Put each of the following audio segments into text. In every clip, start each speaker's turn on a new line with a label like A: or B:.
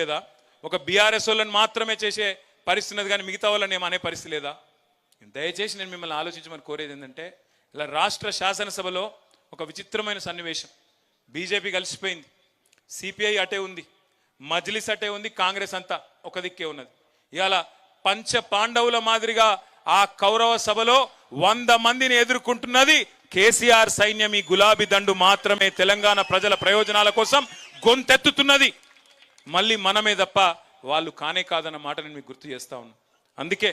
A: లేదా? ఒక బీఆర్ఎస్ వాళ్ళని మాత్రమే చేసే పరిస్థితి కానీ మిగతా వాళ్ళని ఏమనే పరిస్థితి లేదా? దయచేసి నేను మిమ్మల్ని ఆలోచించమని కోరేది ఏంటంటే, ఇలా రాష్ట్ర శాసనసభలో ఒక విచిత్రమైన సన్నివేశం. బీజేపీ కలిసిపోయింది, సిపిఐ అటే ఉంది, మజ్లిస్ అటే ఉంది, కాంగ్రెస్ అంతా ఒక దిక్కే ఉన్నది. ఇవాళ పంచ పాండవుల మాదిరిగా ఆ కౌరవ సభలో 100 మందిని ఎదుర్కొంటున్నది కేసీఆర్ సైన్యం. ఈ గులాబీ దండు మాత్రమే తెలంగాణ ప్రజల ప్రయోజనాల కోసం గొంతెత్తుతున్నది. మళ్ళీ మనమే తప్ప వాళ్ళు కానే కాదన్న మాట నేను మీకు గుర్తు చేస్తా ఉన్నా. అందుకే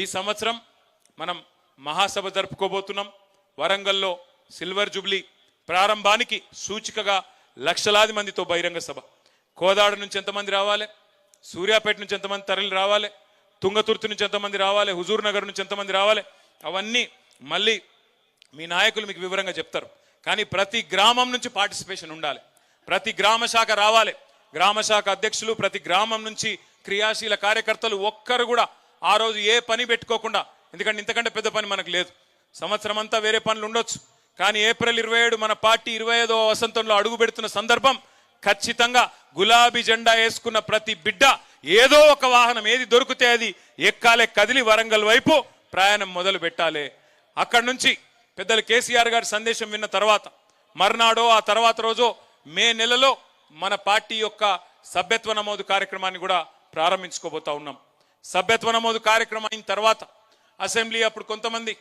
A: ఈ సంవత్సరం మనం మహాసభ జరుపుకోబోతున్నాం. వరంగల్లో సిల్వర్ జూబ్లీ ప్రారంభానికి సూచికగా లక్షలాది మందితో బహిరంగ సభ. కోదాడ నుంచి ఎంతమంది రావాలి, సూర్యాపేట నుంచి ఎంతమంది తరలి రావాలి, తుంగతుర్తి నుంచి ఎంతమంది రావాలి, హుజూర్ నగర్ నుంచి ఎంతమంది రావాలి, అవన్నీ మళ్ళీ మీ నాయకులు మీకు వివరంగా చెప్తారు. కానీ ప్రతి గ్రామం నుంచి పార్టిసిపేషన్ ఉండాలి, ప్రతి గ్రామ శాఖ రావాలి, గ్రామ శాఖ అధ్యక్షులు, ప్రతి గ్రామం నుంచి క్రియాశీల కార్యకర్తలు ఒక్కరు కూడా ఆ రోజు ఏ పని పెట్టుకోకుండా, ఎందుకంటే ఇంతకంటే పెద్ద పని మనకు లేదు, సంవత్సరం అంతా వేరే పనులు ఉండొచ్చు, కానీ ఏప్రిల్ 27 మన పార్టీ 25వ వసంతంలో అడుగు పెడుతున్న సందర్భం. ఖచ్చితంగా గులాబీ జెండా వేసుకున్న ప్రతి బిడ్డ ఏదో ఒక వాహనం ఏది దొరికితే అది ఎక్కాలే, కదిలి వరంగల్ వైపు ప్రయాణం మొదలు పెట్టాలి. అక్కడి నుంచి పెద్దలు కేసీఆర్ గారి సందేశం విన్న తర్వాత మర్నాడో ఆ తర్వాత రోజో మే నెలలో మన పార్టీ యొక్క సభ్యత్వ నమోదు కార్యక్రమాన్ని కూడా ప్రారంభించుకోబోతా ఉన్నాం. సభ్యత్వ నమోదు కార్యక్రమం అయిన తర్వాత అసెంబ్లీ అప్పుడు కొంతమంది,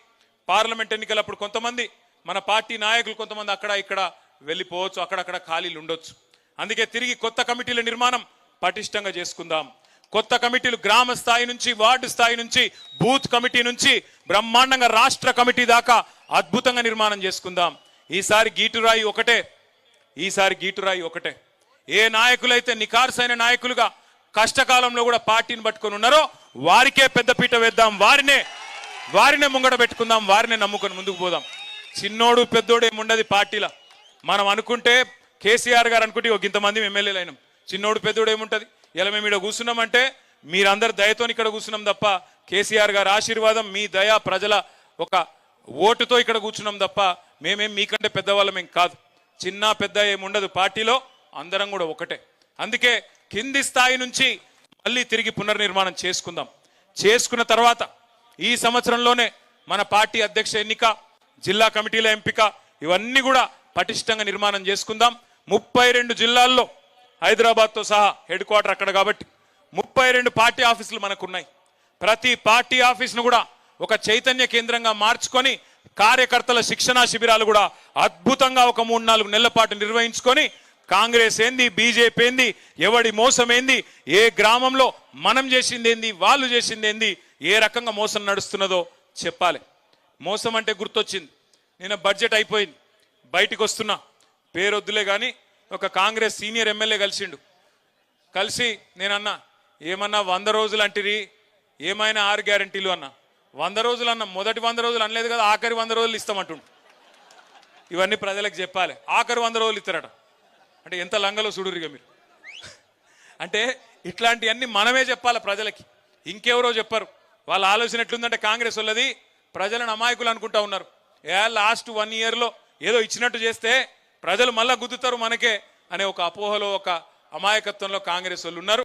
A: పార్లమెంట్ ఎన్నికలప్పుడు కొంతమంది, మన పార్టీ నాయకులు కొంతమంది అక్కడ ఇక్కడ వెళ్ళిపోవచ్చు, అక్కడక్కడ ఖాళీలు ఉండొచ్చు. అందుకే తిరిగి కొత్త కమిటీల నిర్మాణం పటిష్టంగా చేసుకుందాం. కొత్త కమిటీలు గ్రామ స్థాయి నుంచి, వార్డు స్థాయి నుంచి, బూత్ కమిటీ నుంచి బ్రహ్మాండంగా రాష్ట్ర కమిటీ దాకా అద్భుతంగా నిర్మాణం చేసుకుందాం. ఈసారి గీటురాయి ఒకటే. ఏ నాయకులైతే నికార్సైన నాయకులుగా కష్టకాలంలో కూడా పార్టీని పట్టుకొని ఉన్నారో వారికే పెద్దపీట వేద్దాం, వారినే ముంగడ పెట్టుకుందాం, వారినే నమ్ముకొని ముందుకు పోదాం. చిన్నోడు పెద్దోడు ఏముండదు పార్టీలో. మనం అనుకుంటే కేసీఆర్ గారు అనుకుంటే ఇంతమంది ఎమ్మెల్యేలు అయినాం, చిన్నోడు పెద్దోడు ఏముంటుంది. ఇలా మేము ఇక్కడ కూర్చున్నామంటే మీరందరు దయతో ఇక్కడ కూర్చున్నాం తప్ప, కేసీఆర్ గారి ఆశీర్వాదం, మీ దయ, ప్రజల ఒక ఓటుతో ఇక్కడ కూర్చున్నాం తప్ప మేమేం మీకంటే పెద్దవాళ్ళమేం కాదు. చిన్న పెద్ద ఏముండదు, పార్టీలో అందరం కూడా ఒకటే. అందుకే కింది స్థాయి నుంచి మళ్ళీ తిరిగి పునర్నిర్మాణం చేసుకున్న తర్వాత ఈ సంవత్సరంలోనే మన పార్టీ అధ్యక్ష ఎన్నిక, జిల్లా కమిటీల ఎంపిక, ఇవన్నీ కూడా పటిష్టంగా నిర్మాణం చేసుకుందాం. 32 జిల్లాల్లో, హైదరాబాద్తో సహా హెడ్ క్వార్టర్ అక్కడ కాబట్టి 32 పార్టీ ఆఫీసులు మనకున్నాయి. ప్రతి పార్టీ ఆఫీసును కూడా ఒక చైతన్య కేంద్రంగా మార్చుకొని కార్యకర్తల శిక్షణా శిబిరాలు కూడా అద్భుతంగా ఒక 3-4 నెలల పాటు నిర్వహించుకొని కాంగ్రెస్ ఏంది, బీజేపీ ఏంది, ఎవడి మోసం ఏంది, ఏ గ్రామంలో మనం చేసింది ఏంది, వాళ్ళు చేసింది ఏంది, ఏ రకంగా మోసం నడుస్తున్నదో చెప్పాలి. మోసం అంటే గుర్తొచ్చింది, నిన్న బడ్జెట్ అయిపోయింది, బయటికి వస్తున్నా, పేరొద్దులే కానీ ఒక కాంగ్రెస్ సీనియర్ ఎమ్మెల్యే కలిసి నేనన్నా, ఏమన్నా 100 రోజులు అంటిరి, ఏమైనా 6 గ్యారంటీలు అన్నా. 100 రోజులు అన్నా, మొదటి 100 రోజులు అనలేదు కదా, ఆఖరి 100 రోజులు ఇస్తామంటుండు. ఇవన్నీ ప్రజలకు చెప్పాలి. ఆఖరి 100 రోజులు ఇస్తారట అంటే ఎంత లంగలో చూడురిగా మీరు. అంటే ఇట్లాంటివన్నీ మనమే చెప్పాలి ప్రజలకి, ఇంకెవరో చెప్పరు. వాళ్ళ ఆలోచన ఎట్లుందంటే కాంగ్రెస్ వాళ్ళది ప్రజలను అమాయకులు అనుకుంటా ఉన్నారు. లాస్ట్ 1 ఇయర్లో ఏదో ఇచ్చినట్టు చేస్తే ప్రజలు మళ్ళా గుద్దుతారు మనకే అనే ఒక అపోహలో, ఒక అమాయకత్వంలో కాంగ్రెస్ వాళ్ళు ఉన్నారు.